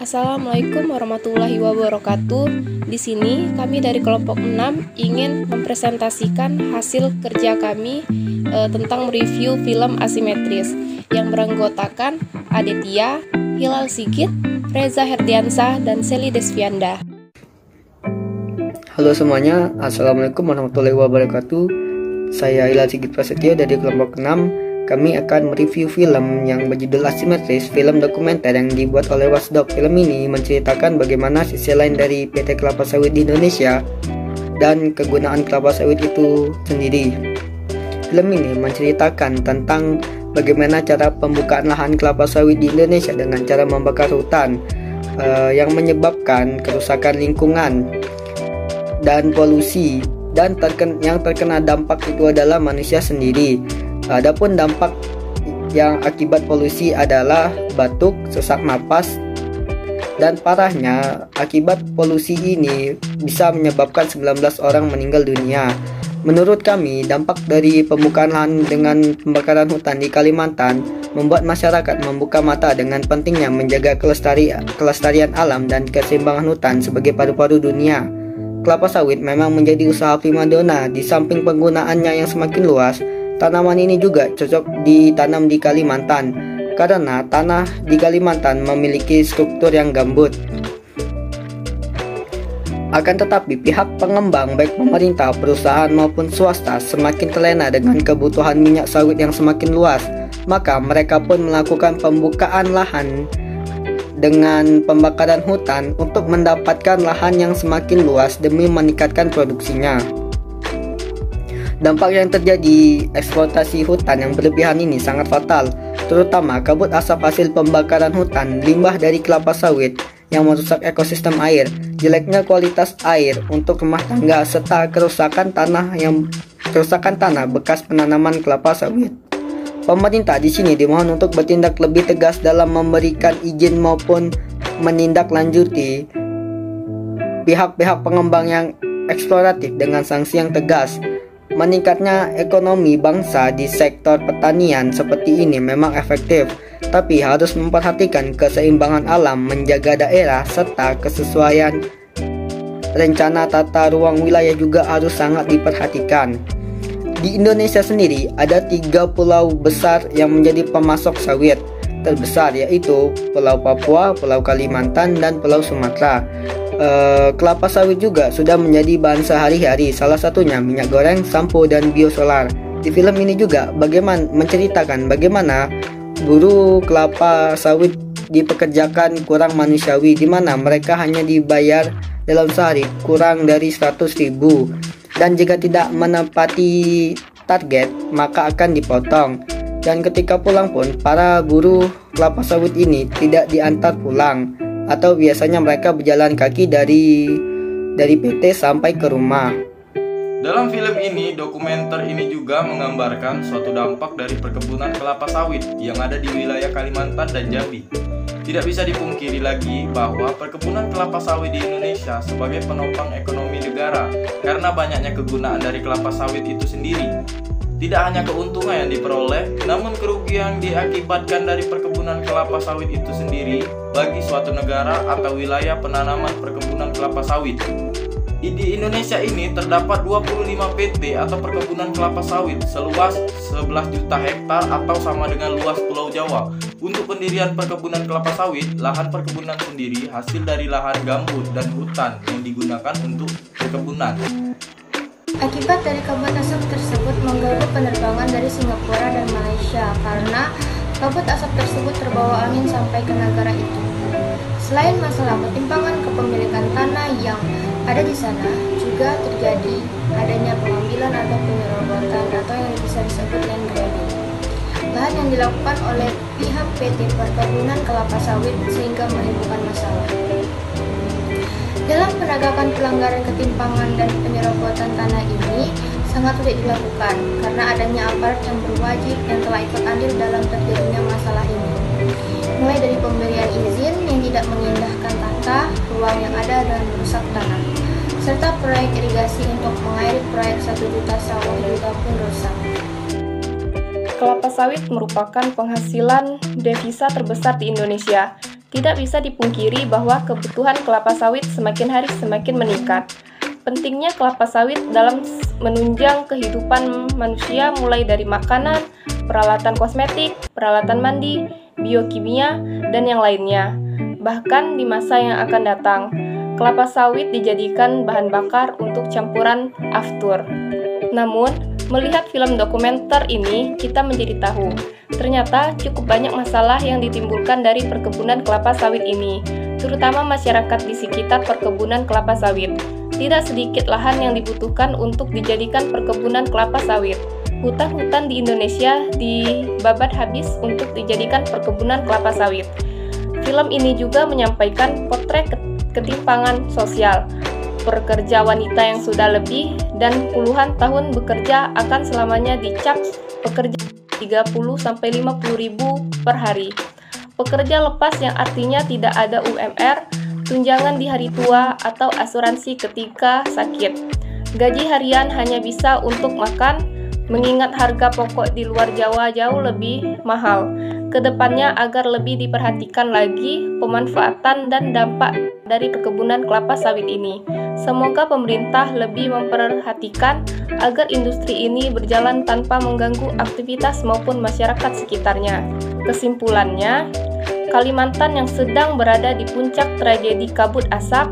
Assalamualaikum warahmatullahi wabarakatuh. Di sini kami dari kelompok 6 ingin mempresentasikan hasil kerja kami tentang mereview film Asimetris yang beranggotakan Aditya, Hilal Sigit, Reza Herdiansah, dan Seli Desvianda. Halo semuanya, Assalamualaikum warahmatullahi wabarakatuh. Saya Hilal Sigit Prasetyo dari kelompok 6. Kami akan mereview film yang berjudul Asimetris, film dokumenter yang dibuat oleh Watchdog. Film ini menceritakan bagaimana sisi lain dari PT Kelapa Sawit di Indonesia dan kegunaan kelapa sawit itu sendiri. Film ini menceritakan tentang bagaimana cara pembukaan lahan kelapa sawit di Indonesia dengan cara membakar hutan yang menyebabkan kerusakan lingkungan dan polusi, dan yang terkena dampak itu adalah manusia sendiri. Adapun dampak yang akibat polusi adalah batuk, sesak napas, dan parahnya akibat polusi ini bisa menyebabkan 19 orang meninggal dunia. Menurut kami, dampak dari pembukaan lahan dengan pembakaran hutan di Kalimantan membuat masyarakat membuka mata dengan pentingnya menjaga kelestarian alam dan keseimbangan hutan sebagai paru-paru dunia. Kelapa sawit memang menjadi usaha primadona. Di samping penggunaannya yang semakin luas, tanaman ini juga cocok ditanam di Kalimantan karena tanah di Kalimantan memiliki struktur yang gambut. Akan tetapi pihak pengembang baik pemerintah, perusahaan maupun swasta semakin terlena dengan kebutuhan minyak sawit yang semakin luas. Maka mereka pun melakukan pembukaan lahan dengan pembakaran hutan untuk mendapatkan lahan yang semakin luas demi meningkatkan produksinya. Dampak yang terjadi eksploitasi hutan yang berlebihan ini sangat fatal, terutama kabut asap hasil pembakaran hutan, limbah dari kelapa sawit yang merusak ekosistem air, jeleknya kualitas air untuk rumah tangga, serta kerusakan tanah bekas penanaman kelapa sawit. Pemerintah di sini dimohon untuk bertindak lebih tegas dalam memberikan izin maupun menindaklanjuti pihak-pihak pengembang yang eksploratif dengan sanksi yang tegas. Meningkatnya ekonomi bangsa di sektor pertanian seperti ini memang efektif, tapi harus memperhatikan keseimbangan alam, menjaga daerah, serta kesesuaian rencana tata ruang wilayah juga harus sangat diperhatikan. Di Indonesia sendiri ada 3 pulau besar yang menjadi pemasok sawit terbesar, yaitu Pulau Papua, Pulau Kalimantan, dan Pulau Sumatera. Kelapa sawit juga sudah menjadi bahan sehari-hari, salah satunya minyak goreng, sampo, dan biosolar. Di film ini juga menceritakan bagaimana buruh kelapa sawit dipekerjakan kurang manusiawi, di mana mereka hanya dibayar dalam sehari kurang dari 100.000, dan jika tidak menepati target maka akan dipotong. Dan ketika pulang pun para buruh kelapa sawit ini tidak diantar pulang, atau biasanya mereka berjalan kaki dari PT sampai ke rumah. Dalam film ini, dokumenter ini juga menggambarkan suatu dampak dari perkebunan kelapa sawit yang ada di wilayah Kalimantan dan Jambi. Tidak bisa dipungkiri lagi bahwa perkebunan kelapa sawit di Indonesia sebagai penopang ekonomi negara karena banyaknya kegunaan dari kelapa sawit itu sendiri. Tidak hanya keuntungan yang diperoleh, namun kerugian yang diakibatkan dari perkebunan kelapa sawit itu sendiri bagi suatu negara atau wilayah penanaman perkebunan kelapa sawit. Di Indonesia ini terdapat 25 PT atau perkebunan kelapa sawit seluas 11 juta hektar atau sama dengan luas Pulau Jawa. Untuk pendirian perkebunan kelapa sawit, lahan perkebunan sendiri hasil dari lahan gambut dan hutan yang digunakan untuk perkebunan. Akibat dari kabut asap tersebut mengganggu penerbangan dari Singapura dan Malaysia karena kabut asap tersebut terbawa angin sampai ke negara itu. Selain masalah ketimpangan kepemilikan tanah yang ada di sana, juga terjadi adanya pengambilan atau penyerobotan atau yang bisa disebut land grabbing. Lahan yang dilakukan oleh pihak PT Perkebunan Kelapa Sawit sehingga menimbulkan masalah. Dalam penegakan pelanggaran ketimpangan dan penyerobotan tanah ini sangat sulit dilakukan karena adanya aparat yang berwajib dan telah ikut andil dalam terjadinya masalah ini. Mulai dari pemberian izin yang tidak mengindahkan tata ruang yang ada dan merusak tanah, serta proyek irigasi untuk mengairi proyek 1 juta sawah juga pun rusak. Kelapa sawit merupakan penghasilan devisa terbesar di Indonesia Tidak bisa dipungkiri bahwa kebutuhan kelapa sawit semakin hari semakin meningkat. Pentingnya kelapa sawit dalam menunjang kehidupan manusia mulai dari makanan, peralatan kosmetik, peralatan mandi, biokimia, dan yang lainnya. Bahkan di masa yang akan datang, kelapa sawit dijadikan bahan bakar untuk campuran aftur. Namun, melihat film dokumenter ini, kita menjadi tahu, ternyata cukup banyak masalah yang ditimbulkan dari perkebunan kelapa sawit ini, terutama masyarakat di sekitar perkebunan kelapa sawit. Tidak sedikit lahan yang dibutuhkan untuk dijadikan perkebunan kelapa sawit. Hutan-hutan di Indonesia dibabat habis untuk dijadikan perkebunan kelapa sawit. Film ini juga menyampaikan potret ketimpangan sosial. Pekerja wanita yang sudah lebih dan puluhan tahun bekerja akan selamanya dicap pekerja 30-50 ribu per hari. Pekerja lepas yang artinya tidak ada UMR, tunjangan di hari tua, atau asuransi ketika sakit. Gaji harian hanya bisa untuk makan, mengingat harga pokok di luar Jawa jauh lebih mahal. Kedepannya agar lebih diperhatikan lagi pemanfaatan dan dampak dari perkebunan kelapa sawit ini. Semoga pemerintah lebih memperhatikan agar industri ini berjalan tanpa mengganggu aktivitas maupun masyarakat sekitarnya. Kesimpulannya, Kalimantan yang sedang berada di puncak tragedi kabut asap,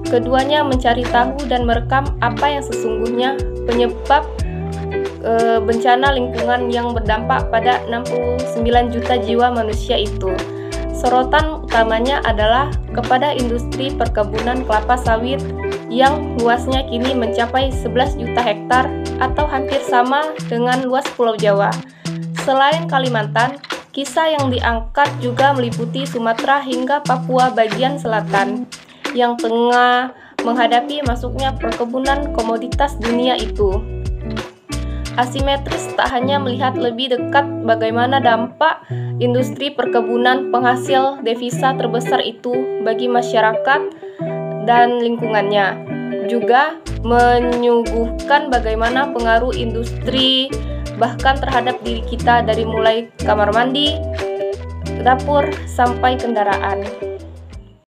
keduanya mencari tahu dan merekam apa yang sesungguhnya penyebab bencana lingkungan yang berdampak pada 69 juta jiwa manusia itu. Sorotan utamanya adalah kepada industri perkebunan kelapa sawit yang luasnya kini mencapai 11 juta hektar atau hampir sama dengan luas Pulau Jawa. Selain Kalimantan, kisah yang diangkat juga meliputi Sumatera hingga Papua bagian selatan yang tengah menghadapi masuknya perkebunan komoditas dunia itu. Asimetris tak hanya melihat lebih dekat bagaimana dampak industri perkebunan penghasil devisa terbesar itu bagi masyarakat dan lingkungannya, juga menyuguhkan bagaimana pengaruh industri bahkan terhadap diri kita dari mulai kamar mandi, dapur, sampai kendaraan.